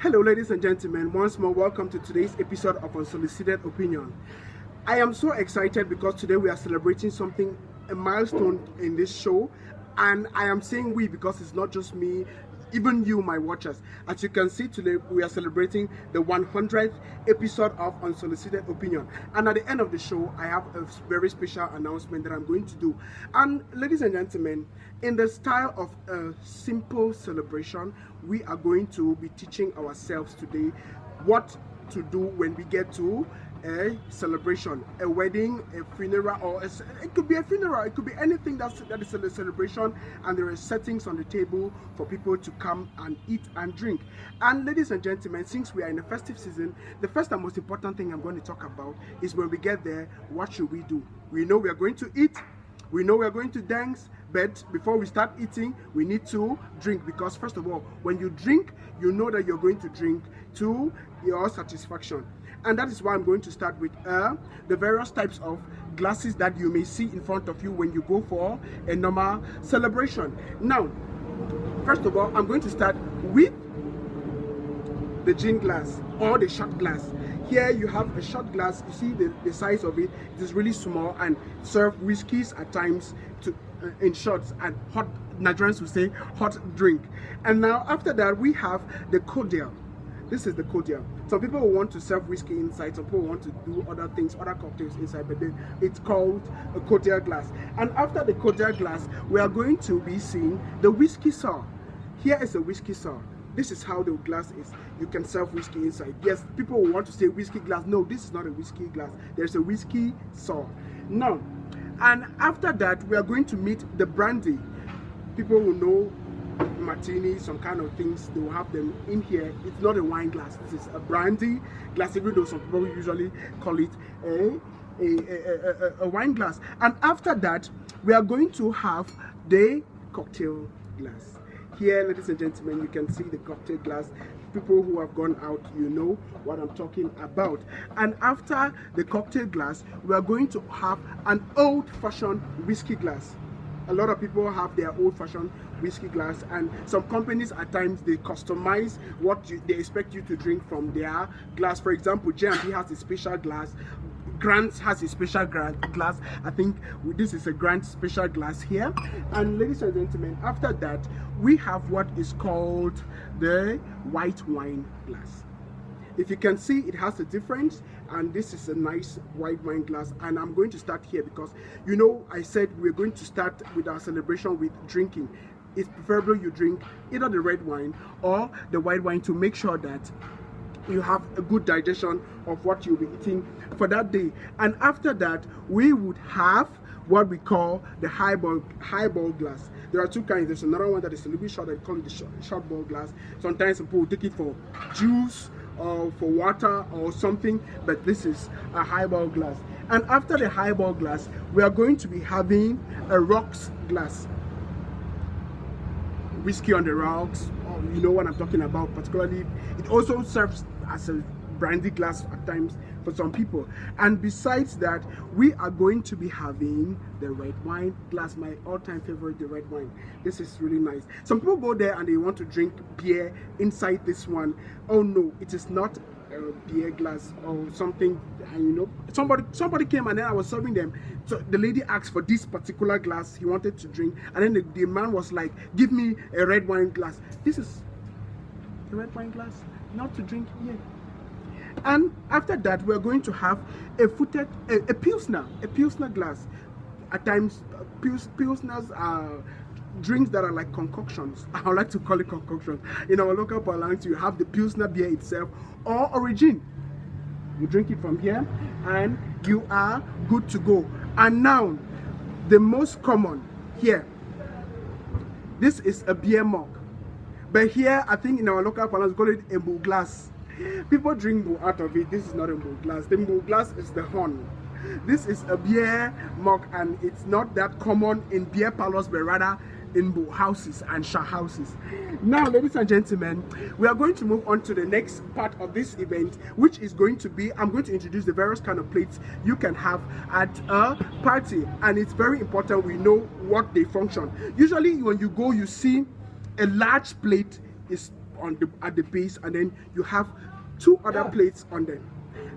Hello, ladies and gentlemen. Once more, welcome to today's episode of Unsolicited Opinion. I am so excited because today we are celebrating something, a milestone in this show. And I am saying we because it's not just me, even you, my watchers. As you can see today, we are celebrating the 100th episode of Unsolicited Opinion. And at the end of the show, I have a very special announcement that I'm going to do. And ladies and gentlemen, in the style of a simple celebration, we are going to be teaching ourselves today what to do when we get to a celebration, a wedding, a funeral, or it could be a funeral, it could be anything that is a celebration, and there are settings on the table for people to come and eat and drink. And ladies and gentlemen, since we are in the festive season, the first and most important thing I'm going to talk about is when we get there, what should we do? We know we are going to eat, we know we are going to dance, but before we start eating, we need to drink, because first of all, when you drink, you know that you're going to drink to your satisfaction. And that is why I'm going to start with the various types of glasses that you may see in front of you when you go for a normal celebration. Now, first of all, I'm going to start with the gin glass or the shot glass. Here you have a shot glass. You see the size of it. It is really small and serve whiskeys at times to in shots, and hot, Nigerians will say hot drink. And now after that we have the cordial. This is the cordial. Some people will want to serve whiskey inside, some people want to do other things, other cocktails inside, but then it's called a cordial glass. And after the cordial glass, we are going to be seeing the whiskey sour. Here is a whiskey sour. This is how the glass is. You can serve whiskey inside. Yes, people will want to say whiskey glass. No, this is not a whiskey glass. There's a whiskey sour. Now, and after that, we are going to meet the brandy. People will know martini, some kind of things, they will have them in here. It's not a wine glass, this is a brandy glass, even though some people usually call it a wine glass. And after that, we are going to have the cocktail glass. Here, ladies and gentlemen, you can see the cocktail glass. People who have gone out, you know what I'm talking about. And after the cocktail glass, we are going to have an old-fashioned whiskey glass. A lot of people have their old-fashioned whiskey glass, and some companies at times they customize what they expect you to drink from their glass. For example, J&B has a special glass, Grant has a special glass. I think this is a Grant special glass here. And ladies and gentlemen, after that we have what is called the white wine glass. If you can see, it has a difference, and this is a nice white wine glass. And I'm going to start here because, you know, I said we're going to start with our celebration with drinking. It's preferable you drink either the red wine or the white wine to make sure that you have a good digestion of what you'll be eating for that day. And after that, we would have what we call the highball glass. There are two kinds. There's another one that is a little bit short. I call it the short ball glass. Sometimes people will take it for juice or for water or something, but this is a highball glass. And after the highball glass, we are going to be having a rocks glass. Whiskey on the rocks, or you know what I'm talking about. Particularly, it also serves as a brandy glass at times for some people. And besides that, we are going to be having the red wine glass, my all-time favorite, the red wine. This is really nice. Some people go there and they want to drink beer inside this one. Oh no, it is not a beer glass or something. And you know, somebody came and then I was serving them. So the lady asked for this particular glass he wanted to drink, and then the man was like, give me a red wine glass. This is the red wine glass, not to drink here. And after that, we're going to have a pilsner glass. At times, pilsners are drinks that are like concoctions. I like to call it concoctions. In our local parlance, you have the pilsner beer itself or origin. You drink it from here and you are good to go. And now, the most common here, this is a beer mug. But here, I think in our local parlance, we call it a mbu glass. People drink mbu out of it. This is not a mbu glass. The mbu glass is the horn. This is a beer mug, and it's not that common in beer parlors, but rather in mbu houses and sha houses. Now, ladies and gentlemen, we are going to move on to the next part of this event, which is going to be, I'm going to introduce the various kind of plates you can have at a party, and it's very important we know what they function. Usually when you go, you see a large plate is on the at the base, and then you have 2 other plates on them.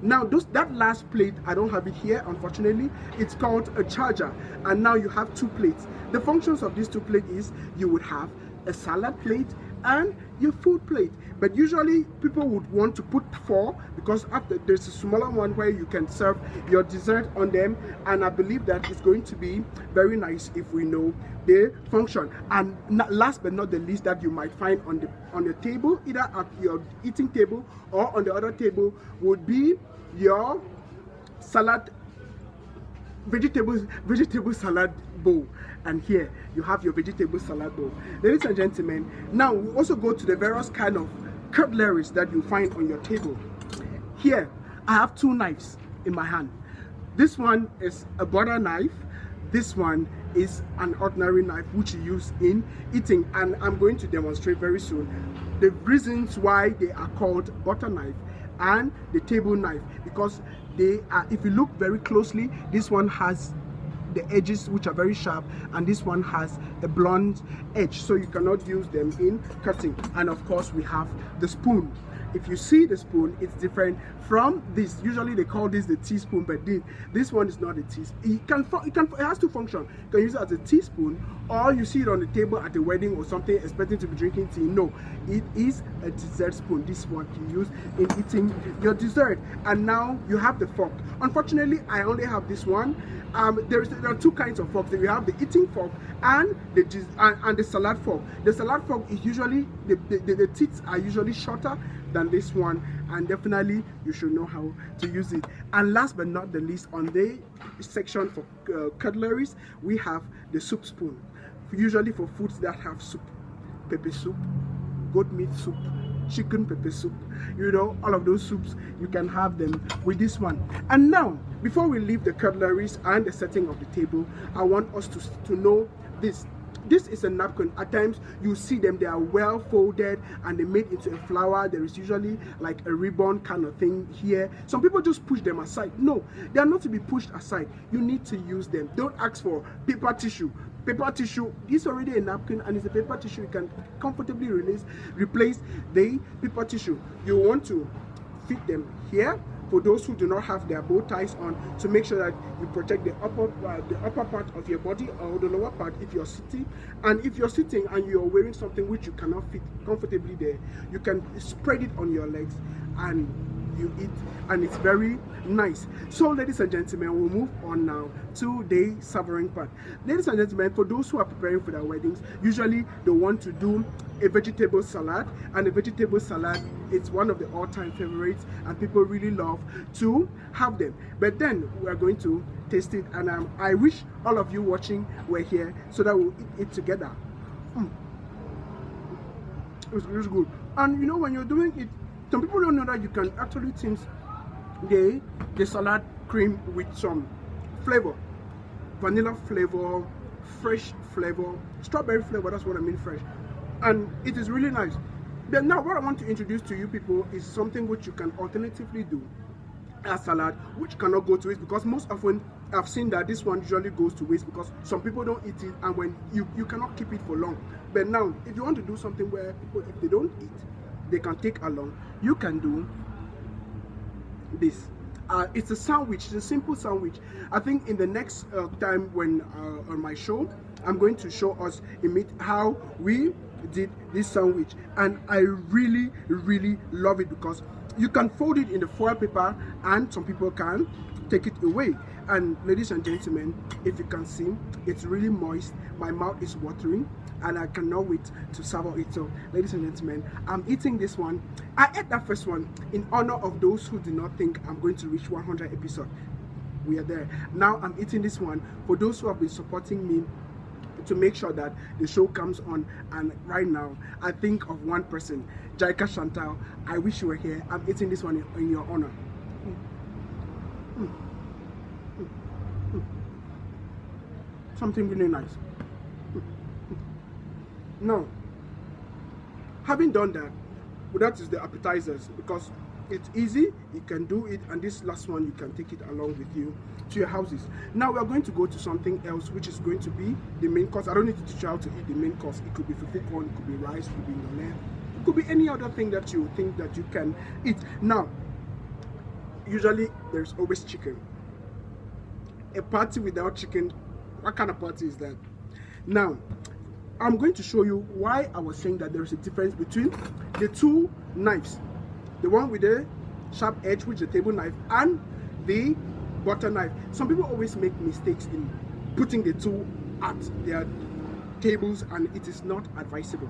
Now that last plate, I don't have it here unfortunately. It's called a charger, and now you have 2 plates. The functions of these 2 plates is you would have a salad plate and your food plate, but usually people would want to put 4, because after there's a smaller one where you can serve your dessert on them, and I believe that it's going to be very nice if we know the function. And last but not the least, that you might find on the table, either at your eating table or on the other table, would be your salad, vegetable salad bowl. And here you have your vegetable salad bowl. Ladies and gentlemen, now we also go to the various kind of cutleries that you find on your table. Here I have 2 knives in my hand. This one is a butter knife. This one is an ordinary knife which you use in eating, and I'm going to demonstrate very soon the reasons why they are called butter knife and the table knife, because they are, if you look very closely, this one has the edges which are very sharp, and this one has a blunt edge, so you cannot use them in cutting. And of course we have the spoon. If you see the spoon, it's different from this. Usually they call this the teaspoon, but this one is not a teaspoon. It has 2 functions. You can use it as a teaspoon, or you see it on the table at a wedding or something, expecting to be drinking tea. No, it is a dessert spoon. This is what you use in eating your dessert. And now you have the fork. Unfortunately, I only have this one. There are 2 kinds of forks. You have the eating fork and the salad fork. The salad fork is usually the teeth are usually shorter than this one, and definitely you should know how to use it. And last but not the least, on the section for cutleries, we have the soup spoon, usually for foods that have soup, pepper soup, goat meat soup, chicken pepper soup, you know, all of those soups, you can have them with this one. And now, before we leave the cutleries and the setting of the table, I want us to know this. This is a napkin. At times you see them, they are well folded and they made into a flower. There is usually like a ribbon kind of thing here. Some people just push them aside. No, they are not to be pushed aside. You need to use them. Don't ask for paper tissue. Paper tissue is already a napkin, and it's a paper tissue. You can comfortably replace the paper tissue. You want to fit them here for those who do not have their bow ties on, to make sure that you protect the upper part of your body, or the lower part if you're sitting. And if you're sitting and you're wearing something which you cannot fit comfortably there, you can spread it on your legs and you eat, and it's very nice. So ladies and gentlemen, we'll move on now to the serving part. Ladies and gentlemen, for those who are preparing for their weddings, usually they want to do a vegetable salad, and a vegetable salad, it's one of the all-time favorites, and people really love to have them. But then we are going to taste it, and I wish all of you watching were here so that we'll eat it together. It's really good. And you know, when you're doing it, some people don't know that you can actually tint the salad cream with some flavor, vanilla flavor, fresh flavor, strawberry flavor. That's what I mean, fresh. And it is really nice. Then now what I want to introduce to you people is something which you can alternatively do as salad, which cannot go to waste, because most often I've seen that this one usually goes to waste because some people don't eat it, and when you cannot keep it for long. But now if you want to do something where people, if they don't eat, they can take along, you can do this. It's a sandwich. It's a simple sandwich. I think in the next time when on my show, I'm going to show us how we did this sandwich, and I really love it because you can fold it in the foil paper and some people can take it away. And ladies and gentlemen, if you can see, it's really moist. My mouth is watering and I cannot wait to savor it. So ladies and gentlemen, I'm eating this one. I ate that first one in honor of those who did not think I'm going to reach 100 episodes. We are there. Now I'm eating this one for those who have been supporting me to make sure that the show comes on. And right now I think of one person, Jaika Chantal. I wish you were here. I'm eating this one in your honor. Something really nice. Now, having done that, well, that is the appetizers, because it's easy, you can do it, and this last one you can take it along with you to your houses. Now we are going to go to something else, which is going to be the main course. I don't need to teach you how to eat the main course. It could be fufu corn, it could be rice, it could be ngole, Could be any other thing that you think that you can eat. Now, usually there's always chicken. A party without chicken, what kind of party is that? Now, I'm going to show you why I was saying that there is a difference between the two knives. The one with the sharp edge, which is the table knife, and the butter knife. Some people always make mistakes in putting the two at their tables, and it is not advisable.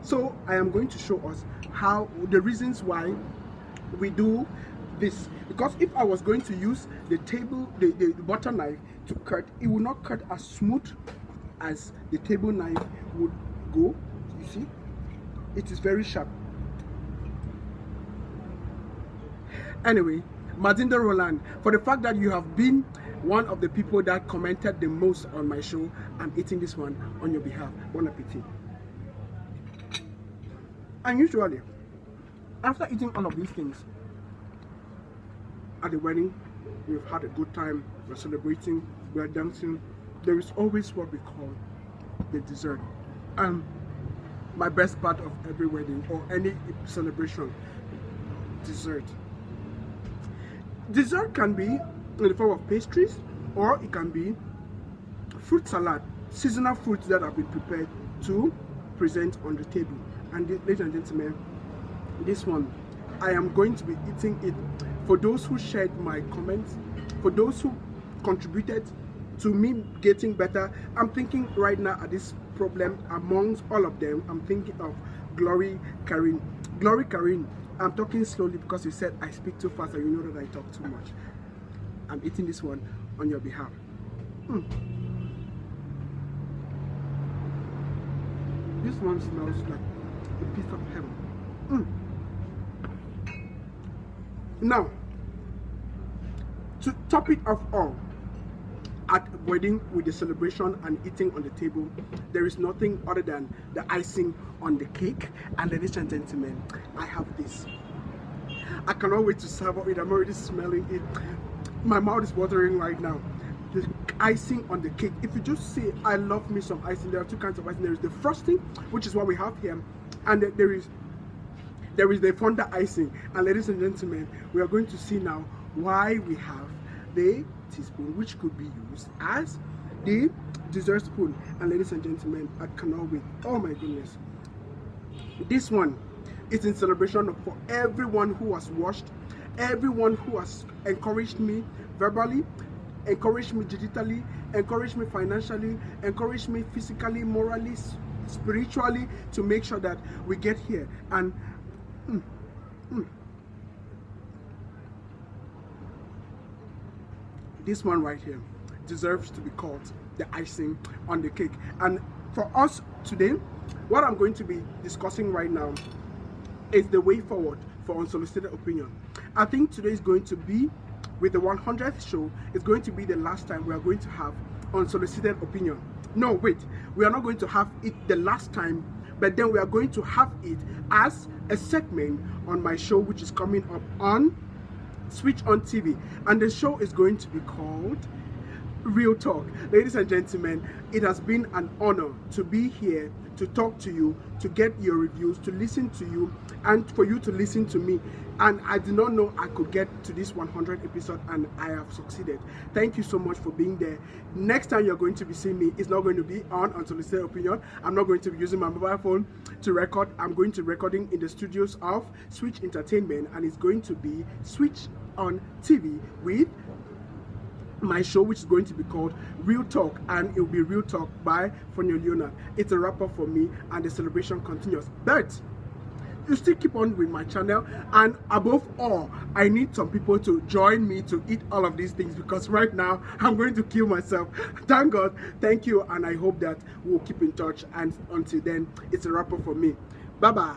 So I am going to show us how the reasons why we do this, because if I was going to use the butter knife to cut, it would not cut as smooth as the table knife would go. You see, it is very sharp. Anyway, Madinda Roland, for the fact that you have been one of the people that commented the most on my show, I'm eating this one on your behalf. Bon appetit. And usually, after eating all of these things, at the wedding, we've had a good time, we're celebrating, we're dancing. There is always what we call the dessert. And my best part of every wedding or any celebration, dessert. Dessert can be in the form of pastries, or it can be fruit salad, seasonal fruits that have been prepared to present on the table. And ladies and gentlemen, this one, I am going to be eating it. For those who shared my comments, for those who contributed to me getting better, I'm thinking right now at this problem amongst all of them, I'm thinking of Glory Karin. Glory Karin, I'm talking slowly because you said I speak too fast and you know that I talk too much. I'm eating this one on your behalf. This one smells like a piece of heaven. Now, to top it off all, at a wedding with the celebration and eating on the table, there is nothing other than the icing on the cake. And ladies and gentlemen, I have this. I cannot wait to serve it. I'm already smelling it. My mouth is watering right now. The icing on the cake. If you just see, I love me some icing. There are two kinds of icing. There is the frosting, which is what we have here, and there is the fonder icing. And ladies and gentlemen, we are going to see now why we have the teaspoon, which could be used as the dessert spoon. And ladies and gentlemen, I cannot wait. Oh my goodness, this one is in celebration for everyone who has watched, everyone who has encouraged me verbally, encouraged me digitally, encouraged me financially, encouraged me physically, morally, spiritually, to make sure that we get here. And this one right here deserves to be called the icing on the cake. And for us today, what I'm going to be discussing right now is the way forward for Unsolicited Opinion. I think today is going to be, with the 100th show, it's going to be the last time we are going to have Unsolicited Opinion. No, wait, we are not going to have it the last time, but then we are going to have it as a segment on my show, which is coming up on Switch on TV, and the show is going to be called Real Talk. Ladies and gentlemen, it has been an honor to be here, to talk to you, to get your reviews, to listen to you, and for you to listen to me. And I did not know I could get to this 100th episode, and I have succeeded. Thank you so much for being there. Next time you're going to be seeing me, it's not going to be on Unsolicited Opinion. I'm not going to be using my mobile phone to record. I'm going to be recording in the studios of Switch Entertainment, and it's going to be Switch on TV with my show, which is going to be called Real Talk, and it will be Real Talk by Fonyo Leonard. It's a wrap-up for me, and the celebration continues. But you still keep on with my channel, and above all, I need some people to join me to eat all of these things, because right now I'm going to kill myself. Thank God, thank you, and I hope that we'll keep in touch. And until then, it's a wrap-up for me. Bye bye.